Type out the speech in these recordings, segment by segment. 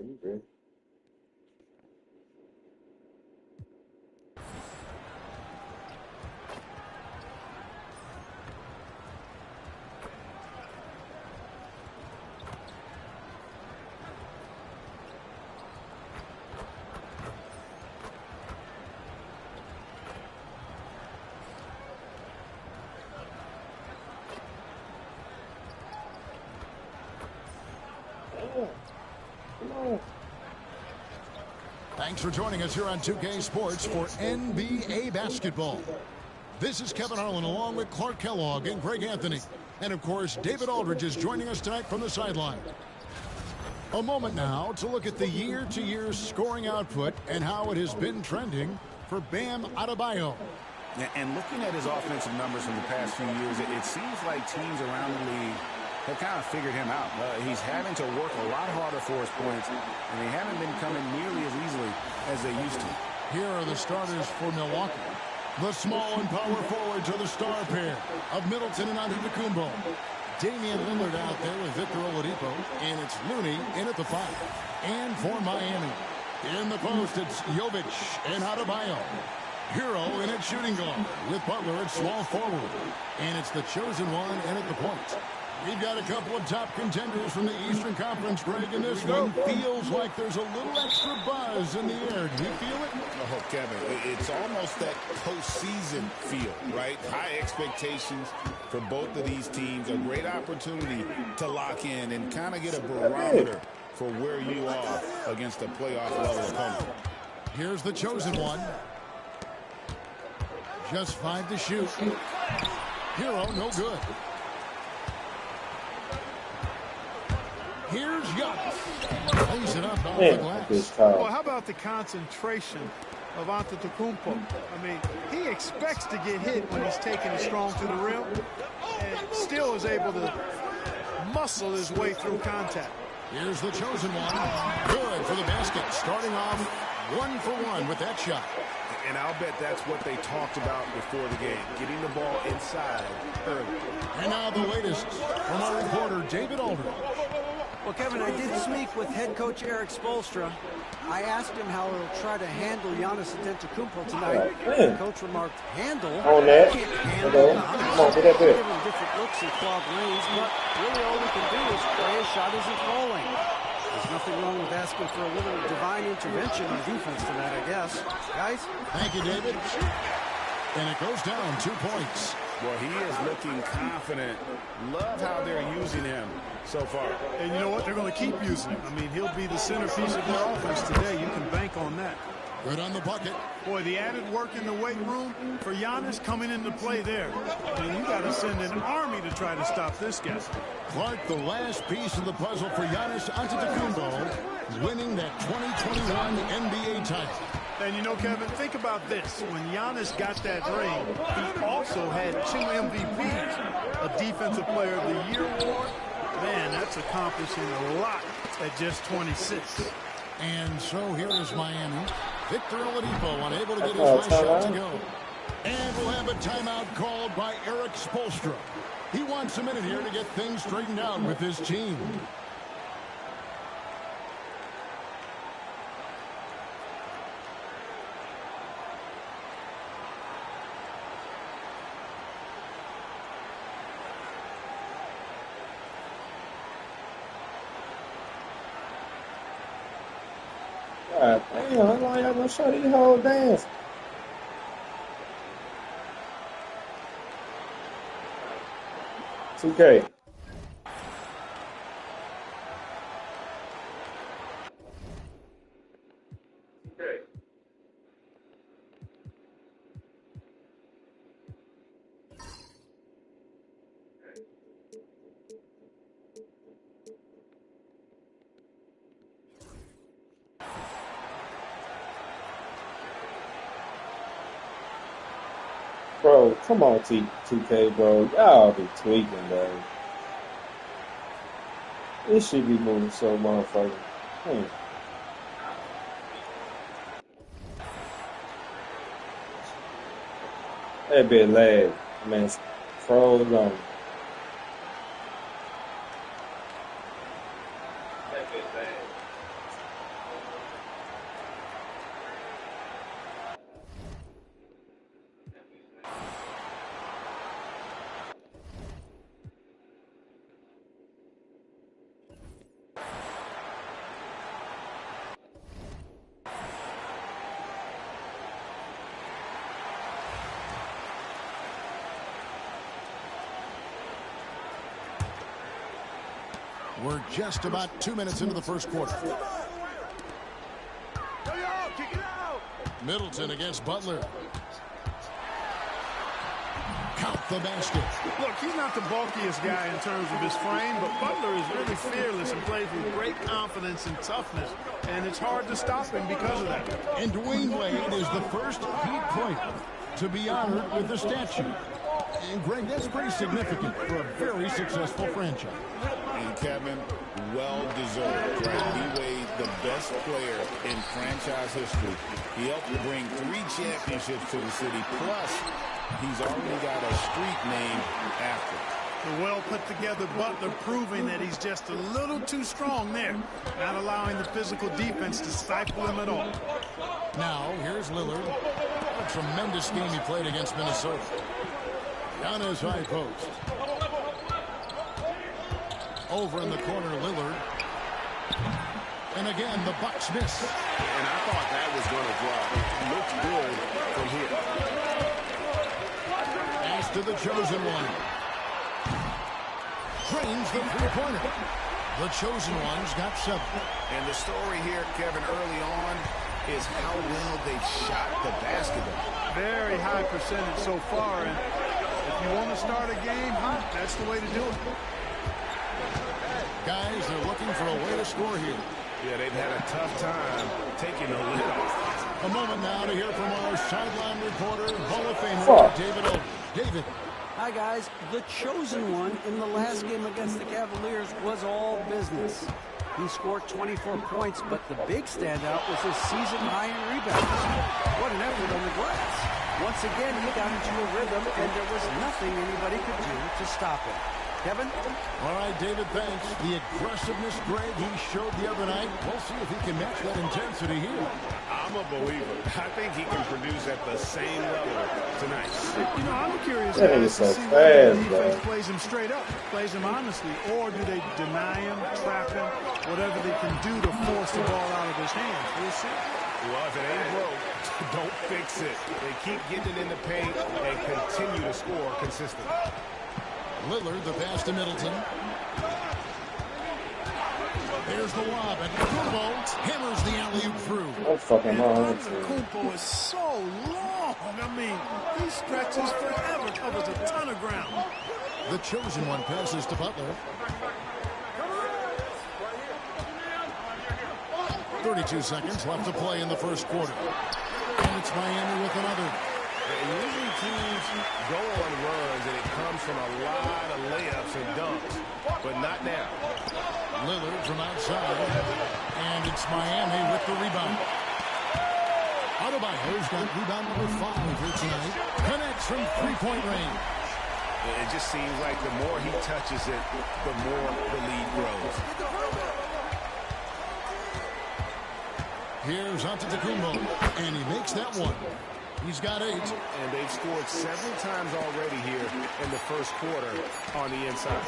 you good. Thanks for joining us here on 2K Sports for NBA basketball. This is Kevin Harlan along with Clark Kellogg and Greg Anthony. And, of course, David Aldridge is joining us tonight from the sideline. A moment now to look at the year-to-year scoring output and how it has been trending for Bam Adebayo. And looking at his offensive numbers from the past few years, it seems like teams around the league have kind of figured him out. He's having to work a lot harder for his points, and they haven't been coming nearly as easily as they used to. Here are the starters for Milwaukee. The small and power forwards are the star pair of Middleton and Antetokounmpo. Damian Lillard out there with Victor Oladipo, and it's Looney in at the 5. And for Miami, in the post, it's Jovic and Adebayo. Hero in at shooting guard with Butler at small forward. And it's the chosen one in at the point. We've got a couple of top contenders from the Eastern Conference, Greg, and this one feels like there's a little extra buzz in the air. Do you feel it? Oh, Kevin, it's almost that postseason feel, right? High expectations for both of these teams. A great opportunity to lock in and kind of get a barometer for where you are against a playoff-level opponent. Here's the chosen one. Just 5 to shoot. Hero, no good. Here's Giannis. Lays it up off the glass. Well, how about the concentration of Antetokounmpo? I mean, he expects to get hit when he's taking it strong to the rim and still is able to muscle his way through contact. Here's the chosen one. Good for the basket. Starting off 1 for 1 with that shot. And I'll bet that's what they talked about before the game, getting the ball inside early. And now the latest from our reporter, David Aldridge. Well, Kevin, I did speak with head coach Eric Spoelstra. I asked him how he'll try to handle Giannis Antetokounmpo tonight. The coach remarked, handle? On that. Can't handle him. Come on, get that Give bit. him different looks and clog lanes, but really all we can do is pray his shot isn't falling. There's nothing wrong with asking for a little divine intervention on defense tonight, I guess. Guys? Thank you, David. And it goes down 2 points. Well, he is looking confident. Love how they're using him so far. And you know what? They're going to keep using him. I mean, he'll be the centerpiece of their offense today. You can bank on that. Good on the bucket. Boy, the added work in the weight room for Giannis coming into play there. I mean, you got to send an army to try to stop this guy. Clark, the last piece of the puzzle for Giannis Antetokounmpo, winning that 2021 NBA title. And you know, Kevin, think about this. When Giannis got that ring, he also had 2 MVPs, a Defensive Player of the Year award. Man, that's accomplishing a lot at just 26. And so here is Miami. Victor Oladipo unable to get his last shot to go. And we'll have a timeout called by Eric Spoelstra. He wants a minute here to get things straightened out with his team. God damn, how long y'all gonna show these whole dance? $2K. Bro, come on, 2K, bro. Y'all be tweaking, bro. This should be moving so motherfucking. That bit lag. Man, froze on. That bit lag. We're just about 2 minutes into the first quarter. Middleton against Butler. Count the basket. Look, he's not the bulkiest guy in terms of his frame, but Butler is really fearless and plays with great confidence and toughness, and it's hard to stop him because of that. And Dwayne Wade is the first Heat player to be honored with the statue. And Greg, that's pretty significant for a very successful franchise. And Kevin, well-deserved, right? D-Wade, the best player in franchise history. He helped bring 3 championships to the city, plus he's already got a street named after him. The well-put-together Butler proving that he's just a little too strong there, not allowing the physical defense to stifle him at all. Now, here's Lillard. A tremendous game he played against Minnesota. Down his high post. Over in the corner, Lillard. And again, the Bucks miss. And I thought that was going to drop. It looks good from here. Pass to the chosen one. Drains the three-pointer. The chosen one's got 7. And the story here, Kevin, early on is how well they've shot the basketball. Very high percentage so far, and if you want to start a game hot, that's the way to do it. Guys, they're looking for a way to score here. Yeah, they've had a tough time taking the lid off. A moment now to hear from our sideline reporter, Hall of Famer David Oldham. David. Hi, guys. The chosen one in the last game against the Cavaliers was all business. He scored 24 points, but the big standout was his season high in rebounds. What an effort on the glass. Once again, he got into a rhythm, and there was nothing anybody could do to stop him. Kevin? All right, David, thanks. The aggressiveness, Greg, he showed the other night. We'll see if he can match that intensity here. I'm a believer. I think he can produce at the same level tonight. You know, I'm curious That guys, is to so see whether the fast, defense man. plays him straight up, plays him honestly, or do they deny him, trap him, whatever they can do to force the ball out of his hands. We'll see. Well, if it ain't broke, don't fix it. They keep getting it in the paint and continue to score consistently. Lillard, the pass to Middleton. There's the lob, and Kumbo hammers the alley-oop through. What fucking on? Kumbo is so long. I mean, he stretches forever, covers a ton of ground. The chosen one passes to Butler. 32 seconds left to play in the first quarter. And it's Miami with another. And usually teams go on runs, and it comes from a lot of layups and dunks, but not now. Lillard from outside, and it's Miami with the rebound. Adebayo's got rebound number 5 here tonight. Connects from three-point range. It just seems like the more he touches it, the more the lead grows. Here's Antetokounmpo, and he makes that one. He's got 8. And they've scored several times already here in the first quarter on the inside.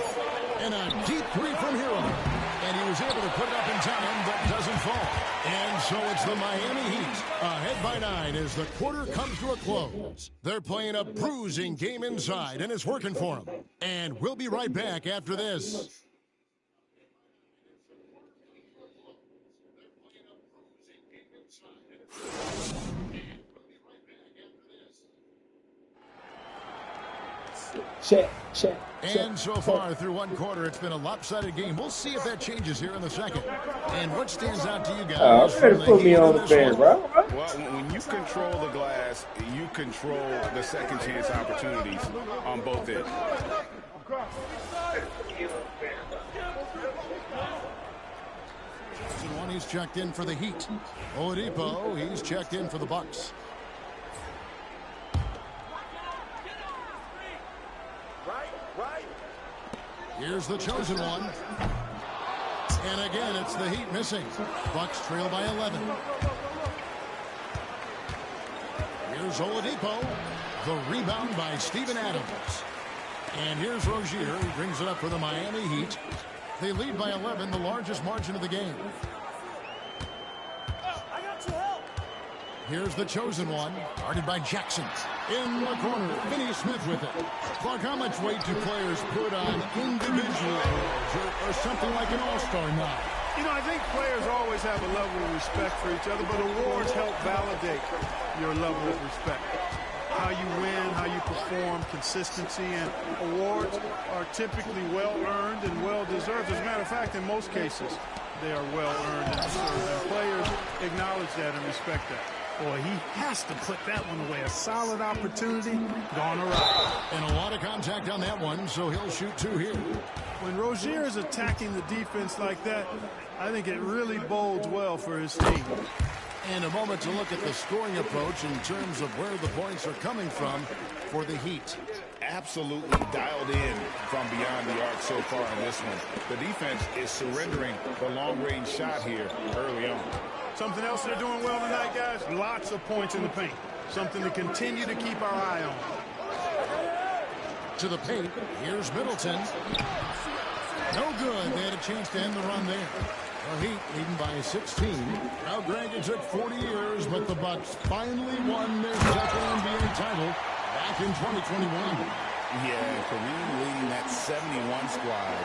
And a deep 3 from Hero. And he was able to put it up in time, but doesn't fall. And so it's the Miami Heat ahead by 9 as the quarter comes to a close. They're playing a bruising game inside, and it's working for them. And we'll be right back after this. Check. And so far through one quarter, it's been a lopsided game. We'll see if that changes here in the second. And what stands out to you guys? Better put me on the bench, bro. Well, when you control the glass, you control the second chance opportunities on both ends. One, he's checked in for the Heat. Oladipo, he's checked in for the Bucks. Here's the chosen one. And again, it's the Heat missing. Bucks trail by 11. Here's Oladipo. The rebound by Steven Adams. And here's Rozier. He brings it up for the Miami Heat. They lead by 11, the largest margin of the game. Here's the chosen one, guarded by Jackson. In the corner, Finney Smith with it. Clark, how much weight do players put on individual awards or something like an all-star nod? You know, I think players always have a level of respect for each other, but awards help validate your level of respect. How you win, how you perform, consistency, and awards are typically well-earned and well-deserved. As a matter of fact, in most cases, they are well-earned and deserved, and players acknowledge that and respect that. Boy, he has to put that one away. A solid opportunity, gone awry. And a lot of contact on that one, so he'll shoot two here. When Rozier is attacking the defense like that, I think it really bodes well for his team. And a moment to look at the scoring approach in terms of where the points are coming from for the Heat. Absolutely dialed in from beyond the arc so far in this one. The defense is surrendering the long-range shot here early on. Something else they're doing well tonight, guys? Lots of points in the paint. Something to continue to keep our eye on. To the paint, here's Middleton. No good. They had a chance to end the run there. The Heat leading by 16. Now, Greg, it took 40 years, but the Bucks finally won their second NBA title back in 2021. Yeah, Kareem leading that 71 squad.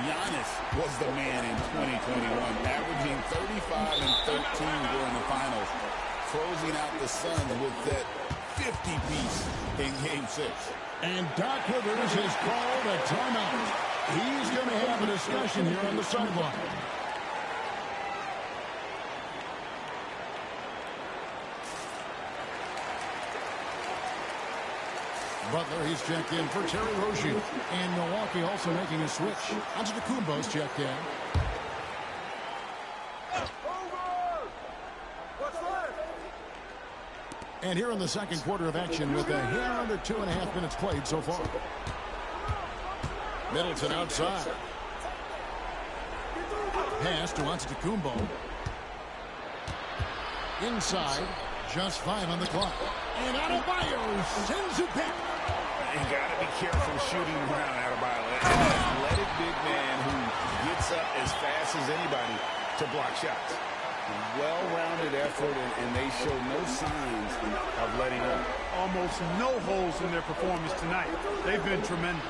Giannis was the man in 2021, averaging 35 and 13 during the finals, closing out the Suns with that 50-piece in Game 6. And Doc Rivers has called a timeout. He's going to have a discussion here on the sideline. Butler, he's checked in for Terry Rozier. And Milwaukee also making a switch. Antetokounmpo's checked in. And here in the second quarter of action with a hair under 2.5 minutes played so far. Middleton outside. Pass to Antetokounmpo. Inside. Just 5 on the clock. And Adebayo sends it back. You got to be careful shooting around Adebayo. An athletic big man who gets up as fast as anybody to block shots. Well-rounded effort, and they show no signs of letting up. Almost no holes in their performance tonight. They've been tremendous.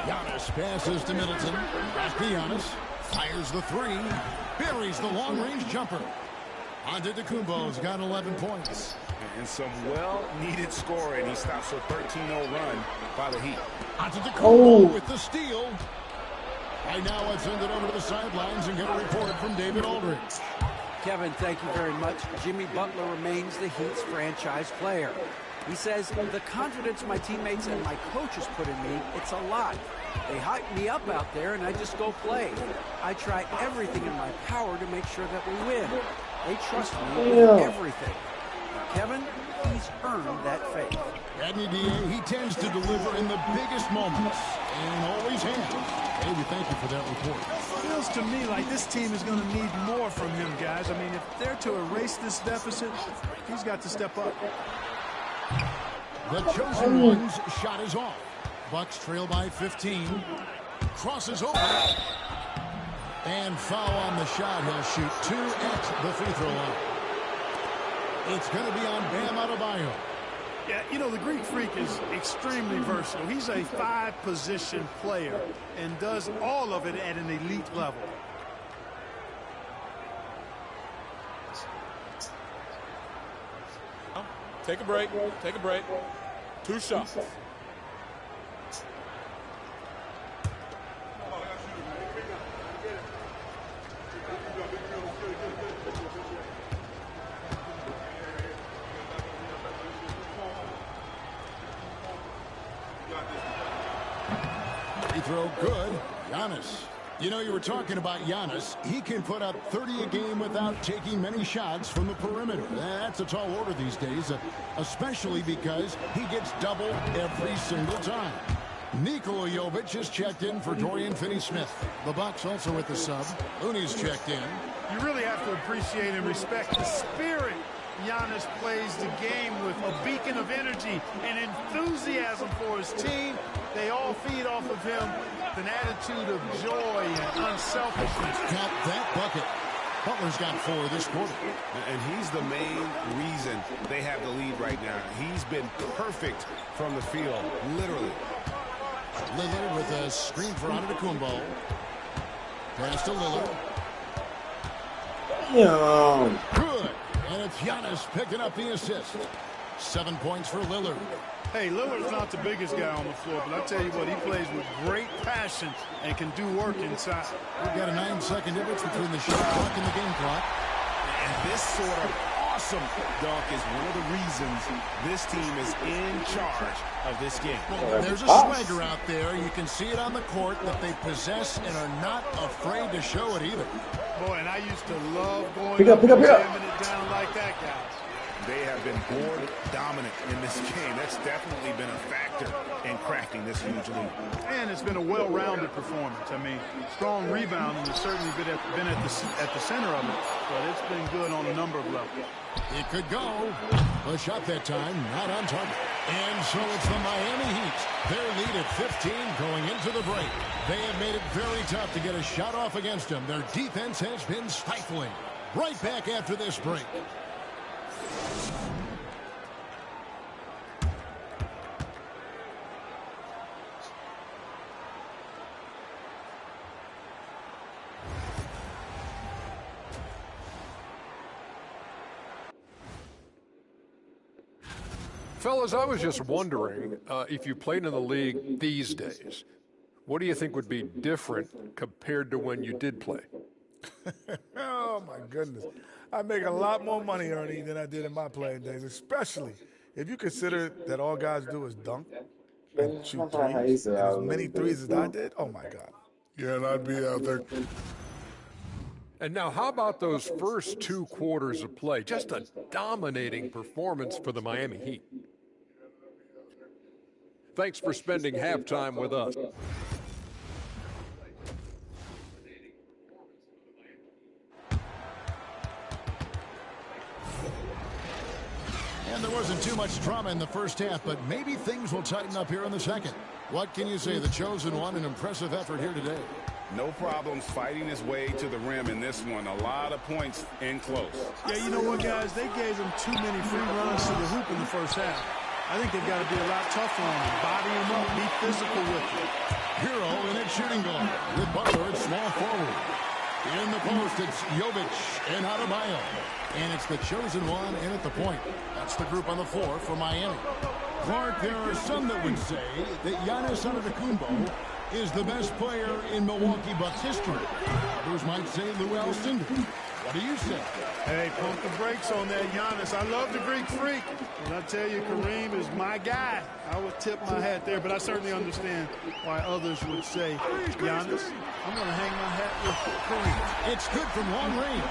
Giannis passes to Middleton. Back to Giannis. Fires the three. Buries the long-range jumper. Antetokounmpo's got 11 points. And some well-needed scoring. He stops a 13-0 run by the Heat. Antetokounmpo with the steal. Right now, let's send it over to the sidelines and get a report from David Aldridge. Kevin, thank you very much. Jimmy Butler remains the Heat's franchise player. He says, the confidence my teammates and my coaches put in me, it's a lot. They hype me up out there, and I just go play. I try everything in my power to make sure that we win. They trust me with everything. Kevin, he's earned that faith. Rodney D.A., he tends to deliver in the biggest moments, and always has. Hey, we thank you for that report. Feels to me like this team is going to need more from him, guys. I mean, if they're to erase this deficit, he's got to step up. The chosen one's shot is off. Bucks trail by 15. Crosses over. And foul on the shot. He'll shoot 2 at the free throw line. It's going to be on Bam Adebayo. Yeah, you know, the Greek Freak is extremely versatile. He's a 5-position player and does all of it at an elite level. Take a break. Take a break. 2 shots. Free throw good. Giannis. You know, you were talking about Giannis. He can put up 30 a game without taking many shots from the perimeter. That's a tall order these days, especially because he gets doubled every single time. Nikola Jovic is checked in for Dorian Finney-Smith. The Bucks also with the sub. Looney's checked in. You really have to appreciate and respect the spirit Giannis plays the game with, a beacon of energy and enthusiasm for his team. They all feed off of him with an attitude of joy and unselfishness. Count that bucket. Butler's got 4 this quarter. And he's the main reason they have the lead right now. He's been perfect from the field, literally. Lillard with a screen for Antetokounmpo. Pass to Lillard. Damn. Good. And it's Giannis picking up the assist. 7 points for Lillard. Hey, Lillard's not the biggest guy on the floor, but I tell you what, he plays with great passion and can do work inside. We've got a 9-second difference between the shot clock and the game clock. And this sort of awesome dunk is one of the reasons this team is in charge of this game. Well, there's a swagger out there. You can see it on the court that they possess and are not afraid to show it either. Boy, and I used to love going Pick up. jamming it down like that, guys. They have been board dominant in this game. That's definitely been a factor in cracking this huge lead. And it's been a well-rounded performance. I mean, strong rebounding has certainly been at the center of it, but it's been good on a number of levels. It could go. A shot that time, not on target. And so it's the Miami Heat. Their lead at 15 going into the break. They have made it very tough to get a shot off against them. Their defense has been stifling. Right back after this break. Fellas, I was just wondering if you played in the league these days, what do you think would be different compared to when you did play? Oh, my goodness. I make a lot more money, Ernie, than I did in my playing days, especially if you consider that all guys do is dunk and shoot threes. And as many threes as I did, oh, my God. Yeah, and I'd be out there. And now, how about those first 2 quarters of play? Just a dominating performance for the Miami Heat. Thanks for spending halftime with us. And there wasn't too much drama in the first half, but maybe things will tighten up here in the second. What can you say? The chosen one, an impressive effort here today. No problems fighting his way to the rim in this one. A lot of points in close. Yeah, you know what, guys? They gave him too many free runs to the hoop in the first half. I think they've got to be a lot tougher on him. Body him up, be physical with him. Hero in at shooting guard. With Butler at small forward. In the post, it's Jovic and Adebayo. And it's the chosen one in at the point. That's the group on the floor for Miami. Clark, there are some that would say that Giannis Antetokounmpo is the best player in Milwaukee Bucks history. Others might say Lou Alcindor. What do you say? Hey, pump the brakes on that, Giannis. I love the Greek freak. And I tell you, Kareem is my guy. I would tip my hat there, but I certainly understand why others would say, Giannis, I'm going to hang my hat with Kareem. It's good from long range.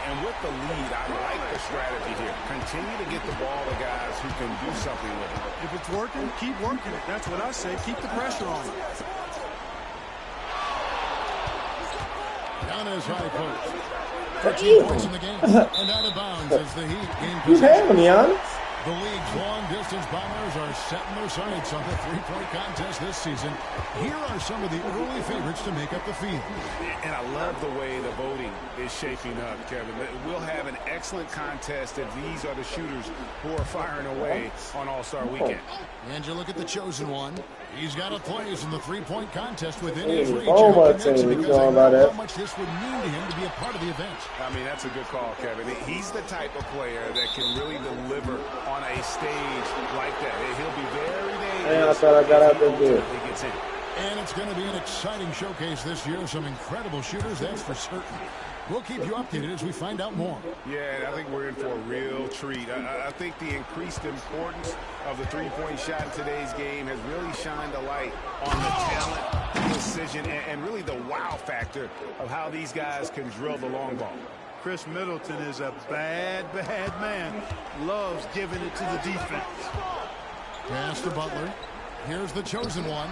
And with the lead, I like the strategy here. Continue to get the ball to guys who can do something with it. If it's working, keep working it. That's what I say. Keep the pressure on it. Giannis high post. 13 points in the game. And out of bounds as the Heat gain You possession. have him, Giannis. The league's long-distance bombers are setting their sights on the three-point contest this season. Here are some of the early favorites to make up the field. And I love the way the voting is shaping up, Kevin. We'll have an excellent contest if these are the shooters who are firing away on All-Star Weekend. And you look at the chosen one. He's got a place in the three-point contest within his reach. Oh, And my connects team. You because know they about know that. how much this would mean to him to be a part of the event. I mean, that's a good call, Kevin. He's the type of player that can really deliver on a stage like that. He'll be very dangerous. Man, I thought I got out there good. He gets in. And it's going to be an exciting showcase this year. Some incredible shooters, that's for certain. We'll keep you updated as we find out more. Yeah, I think we're in for a real treat. I think the increased importance of the three-point shot in today's game has really shined a light on the talent, precision, and really the wow factor of how these guys can drill the long ball. Chris Middleton is a bad, bad man. Loves giving it to the defense. Pass to Butler. Here's the chosen one.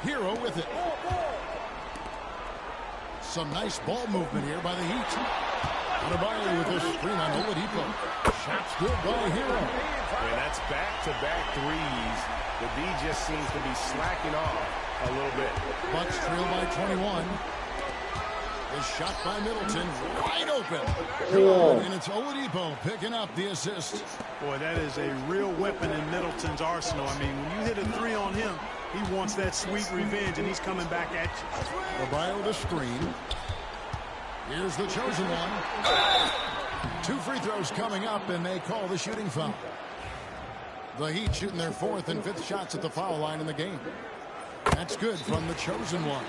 Hero with it. Some nice ball movement here by the Heat. Adebayo with a screen on Oladipo. Shots good by Hero. And that's back-to-back threes. The D just seems to be slacking off A little bit. Bucks trail by 21. The shot by Middleton, wide open. Good, and it's Oladipo picking up the assist. Boy, that is a real weapon in Middleton's arsenal. I mean, when you hit a three on him, he wants that sweet revenge, and he's coming back at you. Adebayo the screen. Here's the chosen one. 2 free throws coming up, and they call the shooting foul. The Heat shooting their 4th and 5th shots at the foul line in the game. That's good from the chosen one.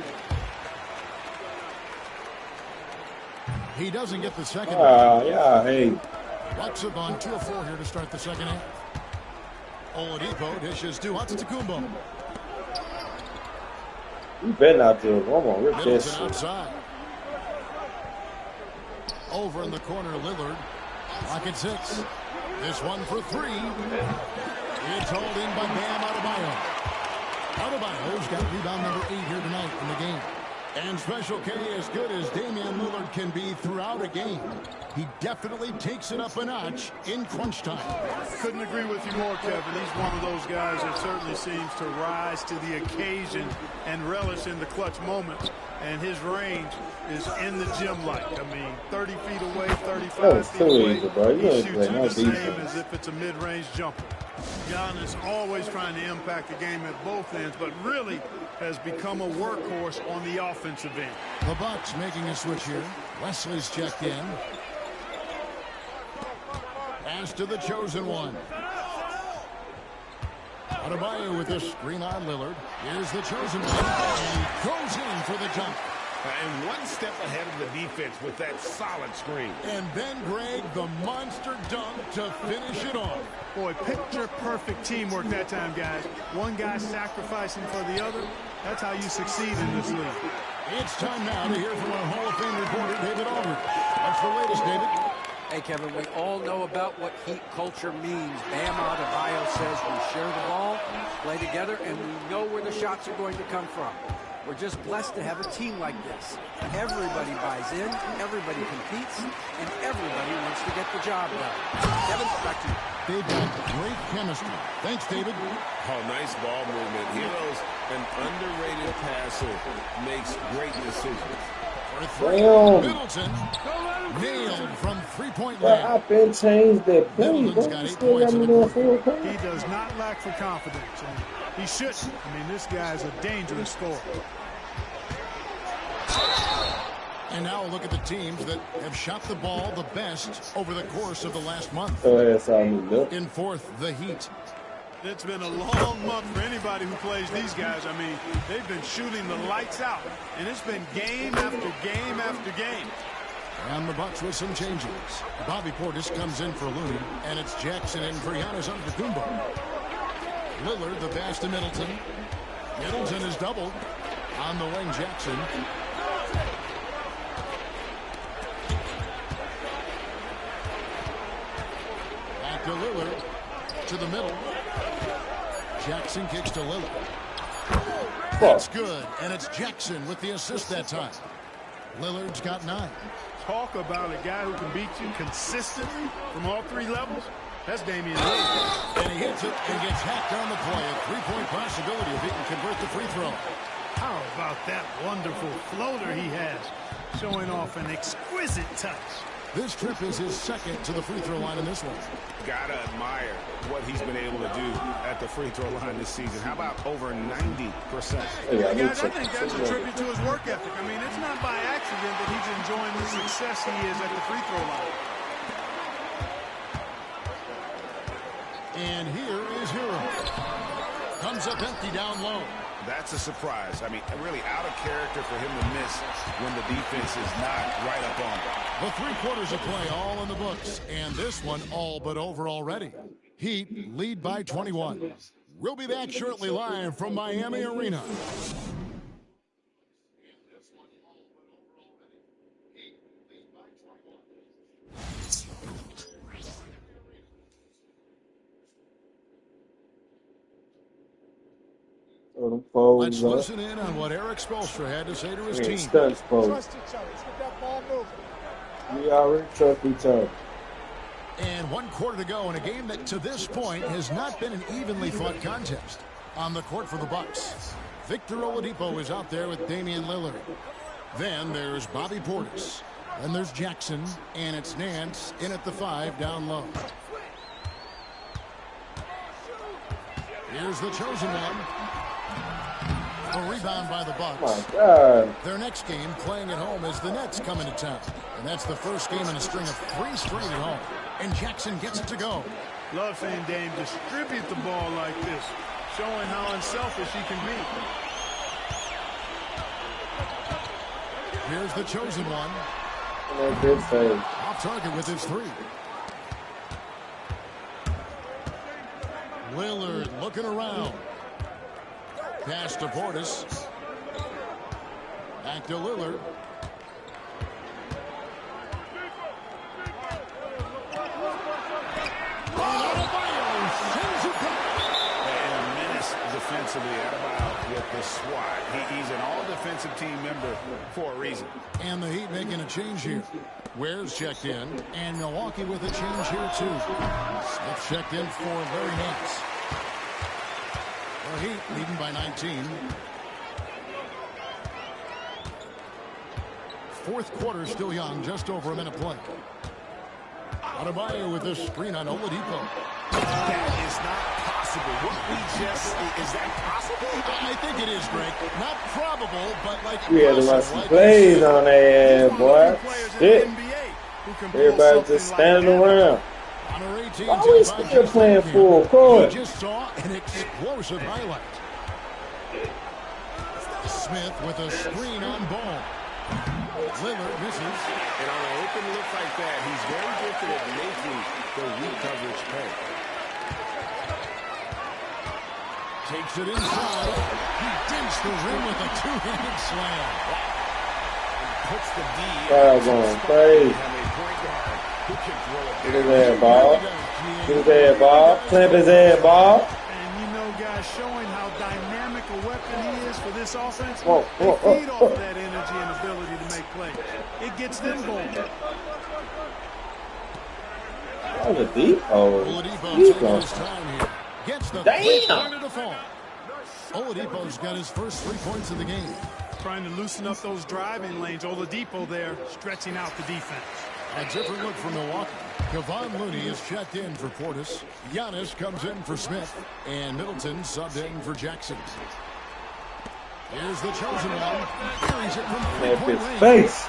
He doesn't get the second. Yeah, hey. Bucks have gone 2 of 4 here to start the second half. Oladipo dishes to Antetokounmpo. You better not do it. Come on, rip Middleton this shit. outside. Over in the corner, Lillard. Pocket 6. This one for 3. It's hauled in by Bam Adebayo. Adebayo's got rebound number 8 here tonight in the game. And Special K, as good as Damian Lillard can be throughout a game, he definitely takes it up a notch in crunch time. Couldn't agree with you more, Kevin. He's one of those guys that certainly seems to rise to the occasion and relish in the clutch moments. And his range is in the gym like. I mean, 30 feet away, 35 feet away. He shoots you the same as if it's a mid-range jumper. Giannis always trying to impact the game at both ends, but really has become a workhorse on the offensive end. The Bucks making a switch here. Wesley's checked in. Pass to the chosen one. Adebayo with this screen on Lillard. Here's the chosen one. And he goes in for the dunk. And one step ahead of the defense with that solid screen. And then, Greg, the monster dunk to finish it off. Boy, picture-perfect teamwork that time, guys. One guy sacrificing for the other. That's how you succeed in this league. It's time now to hear from our Hall of Fame reporter, David Aldridge. What's the latest, David? Hey, Kevin, we all know about what Heat culture means. Bam Adebayo says we share the ball, play together, and we know where the shots are going to come from. We're just blessed to have a team like this. Everybody buys in, everybody competes, and everybody wants to get the job done. Kevin, back to you. They've got great chemistry. Thanks, David. Oh, nice ball movement. Heroes, an underrated passer, makes great decisions. For 3, Middleton nailed from 3-point Well, range. I've been changed that play. Middleton's Bro. got You 8 still points got in me the doing quarter. full play. He does not lack for confidence, and he shouldn't. I mean, this guy's a dangerous scorer. And now look at the teams that have shot the ball the best over the course of the last month. Go ahead, Simon. Look. In 4th, the Heat. It's been a long month for anybody who plays these guys. I mean, they've been shooting the lights out, and it's been game after game after game. And the Bucks with some changes. Bobby Portis comes in for Looney, and it's Jackson in for Giannis Antetokounmpo. Lillard, the pass to Middleton. Middleton is doubled. On the wing, Jackson. Back to Lillard. To the middle. Jackson kicks to Lillard. That's good, and it's Jackson with the assist that time. Lillard's got 9. Talk about a guy who can beat you consistently from all 3 levels. That's Damian Lillard. And he hits it and gets hacked on the play. A 3-point possibility if he can convert the free throw. How about that wonderful floater he has, showing off an exquisite touch. This trip is his 2nd to the free throw line in this one. Gotta admire what he's been able to do at the free throw line this season. How about over 90%? Yeah, Guys, I think that's a tribute to his work ethic. I mean, it's not by accident that he's enjoying the success he is at the free throw line. And here is Hero. Comes up empty down low. That's a surprise. I mean, really out of character for him to miss when the defense is not right up on him. The 3 quarters of play all in the books, and this one all but over already. Heat lead by 21. We'll be back shortly live from Miami Arena. Let's listen in on what Eric Spoelstra had to say to his team. Trust each other. Let's get that ball moving. We already trust each other. And 1 quarter to go in a game that to this point has not been an evenly fought contest. On the court for the Bucks, Victor Oladipo is out there with Damian Lillard. Then there's Bobby Portis. Then there's Jackson, and it's Nance in at the 5 down low. Here's the chosen one. A rebound by the Bucks. Oh my God. Their next game playing at home as the Nets come into town. And that's the first game in a string of 3 straight at home. And Jackson gets it to go. Love seeing Dame distribute the ball like this, showing how unselfish he can be. Here's the chosen one. Good save. Off target with his 3. Lillard looking around. Pass to Portis. Back to Lillard. Defensively, Adebayo with the swat. He's an all-defensive team member for a reason. And the Heat making a change here. Ware's checked in, and Milwaukee with a change here too. Smith checked in for Larry Nance. The Heat leading by 19. Fourth quarter still young, just over a minute play. Adebayo with this screen on Oladipo. That is not possible. What we just, is that possible? I think it is, Greg. Not probable, but like We had to run some plays on their ass, boy. Shit. Everybody just standing around. Why are we still playing full court? We just saw an explosive highlight. Smith with a screen on ball. Lillard misses. And on an open look like that, he's very gifted at making the weak coverage pay. Takes it inside. He dinks the rim with a 2-handed slam. Puts the D. Going crazy. Get his ass ball. Get his ass ball. Clamp his ass ball. And you know, guys, showing how dynamic a weapon he is for this offense. Whoa, whoa, they feed whoa, off of that energy and ability to make plays. It gets them going. That was a deep hole. Oladipo Deep taking hole. his time here. Gets the Damn. corner to fall. Oladipo's got his first 3 points of the game. Trying to loosen up those driving lanes. Oladipo there stretching out the defense. A different look for Milwaukee. Kevon Looney is checked in for Portis. Giannis comes in for Smith. And Middleton subbed in for Jackson. Here's the chosen one. Carries it from three-point range. Face.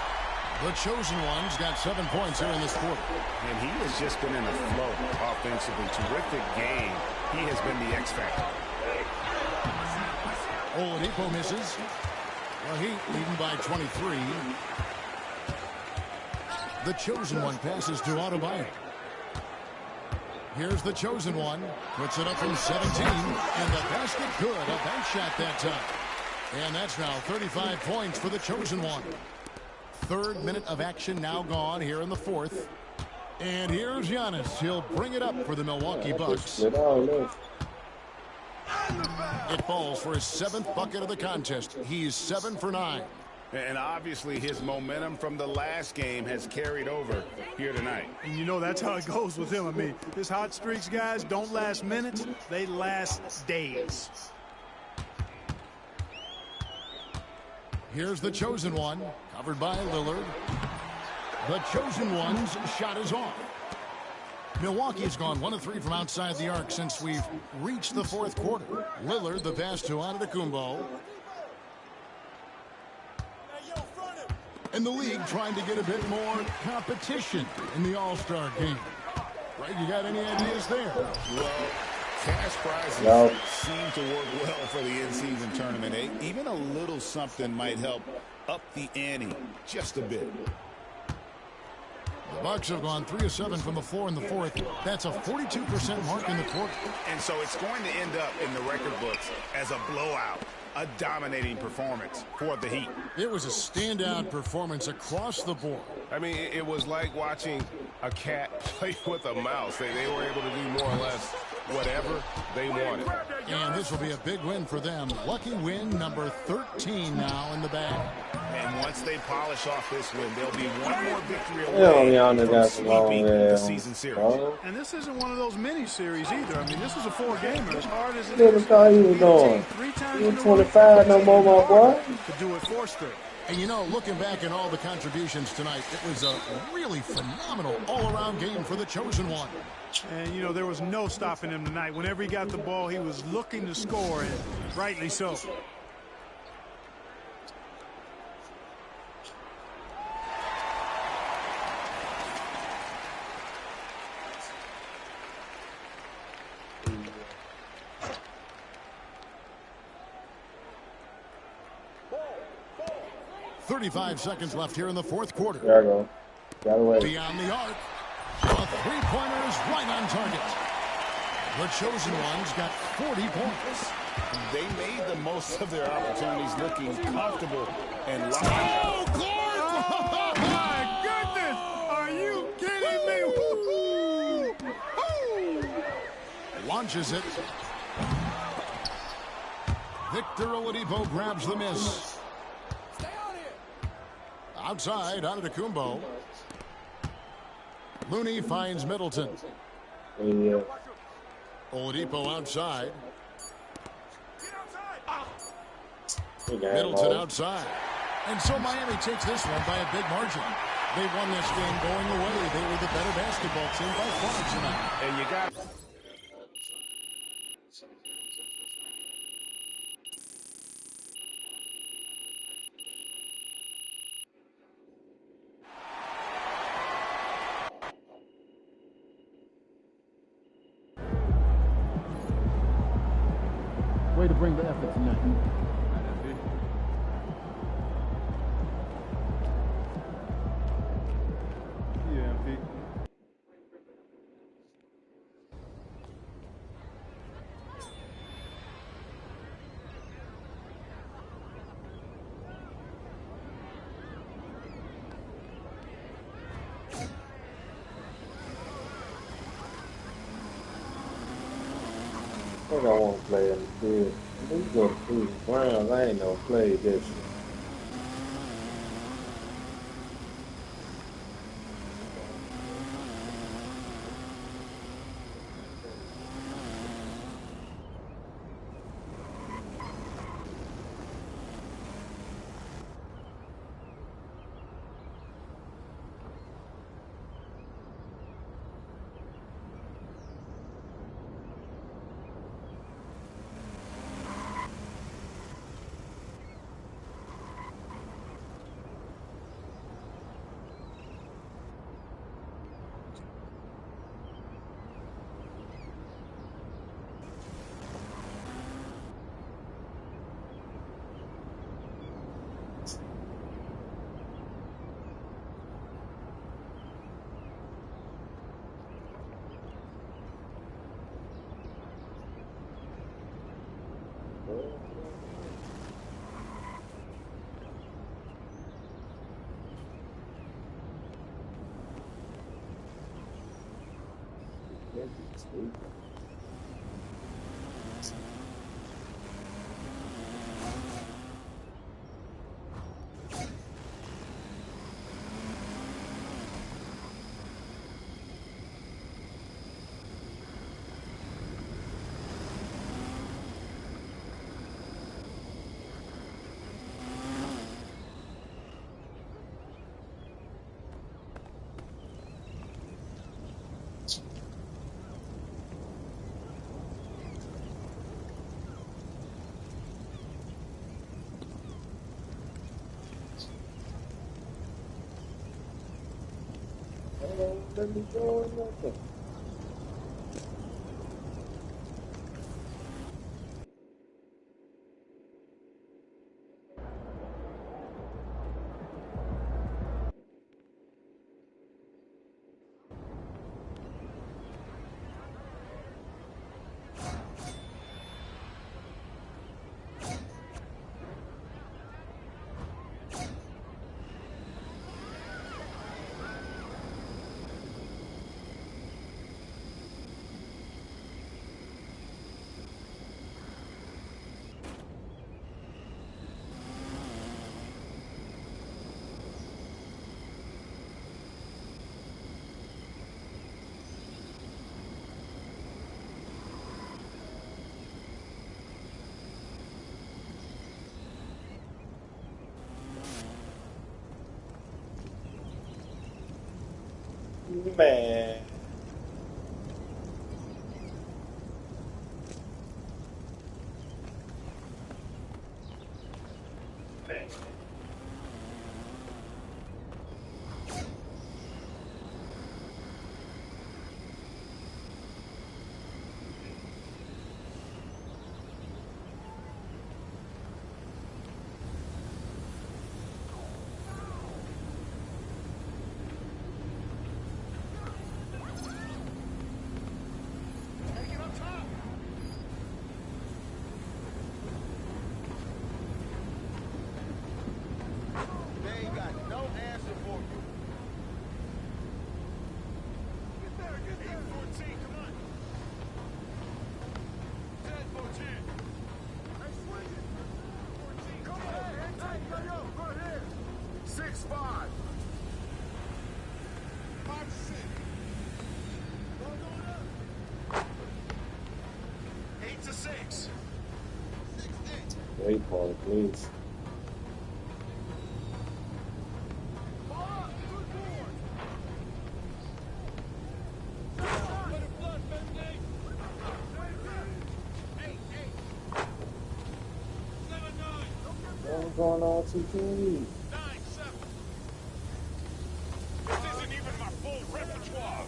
The chosen one's got 7 points here in this quarter. And he has just been in the flow offensively. Terrific game. He has been the X factor. Oladipo misses. The Heat leading by 23. The chosen one passes to Adebayo. Here's the chosen one. Puts it up from 17. And the basket good. A bank shot that time. And that's now 35 points for the chosen one. 3rd minute of action now gone here in the 4th. And here's Giannis. He'll bring it up for the Milwaukee Bucks. It falls for his 7th bucket of the contest. He's 7 for 9. And obviously his momentum from the last game has carried over here tonight. And you know that's how it goes with him. I mean, his hot streaks, guys, don't last minutes. They last days. Here's the chosen one, covered by Lillard. The chosen one's shot is off. Milwaukee's gone 1 of 3 from outside the arc since we've reached the 4th quarter. Lillard, the pass to Antetokounmpo. And the league trying to get a bit more competition in the All-Star game. Right, you got any ideas there? Well, cash prizes seem to work well for the in-season tournament. Even a little something might help up the ante just a bit. The Bucks have gone 3 of 7 from the floor in the 4th. That's a 42% mark in the quarter. And so it's going to end up in the record books as a blowout, a dominating performance for the Heat. It was a standout performance across the board. I mean, it was like watching a cat play with a mouse. They were able to do more or less whatever they wanted. And this will be a big win for them. Lucky win number 13 now in the bag. And once they polish off this win, there'll be one more victory Giannis away from got some long sweeping the season series. And this isn't one of those mini series either. I mean, this is a 4-gamer. As hard as it Look is, at how he was doing. 3 times He in was a row, 25 no more, my boy. to do it 4 straight. And, you know, looking back at all the contributions tonight, it was a really phenomenal all-around game for the Chosen One. And, you know, there was no stopping him tonight. Whenever he got the ball, he was looking to score, and rightly so. .35 seconds left here in the fourth quarter. There I go. Got away. Beyond the arc. A three-pointer is right on target. The Chosen Ones got 40 points. They made the most of their opportunities, looking comfortable and locked. Oh, Clark! Oh, my goodness! Are you kidding me? Launches it. Victor Oladipo grabs the miss. Outside, Antetokounmpo. Looney finds Middleton. Yeah. Oladipo outside. Middleton outside. And so Miami takes this one by a big margin. They won this game going away. They were the better basketball team by far tonight. And you got way to bring the effort tonight. Yeah, Pete. I think I want to play in the field. We go to Cleveland Browns. I ain't no play this year. Let me go nothing. Man. Wait for it, please. What's going on, TK? This isn't even my full repertoire.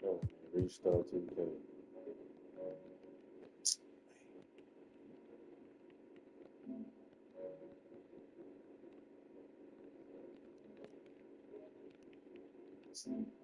Oh, restart TK. See.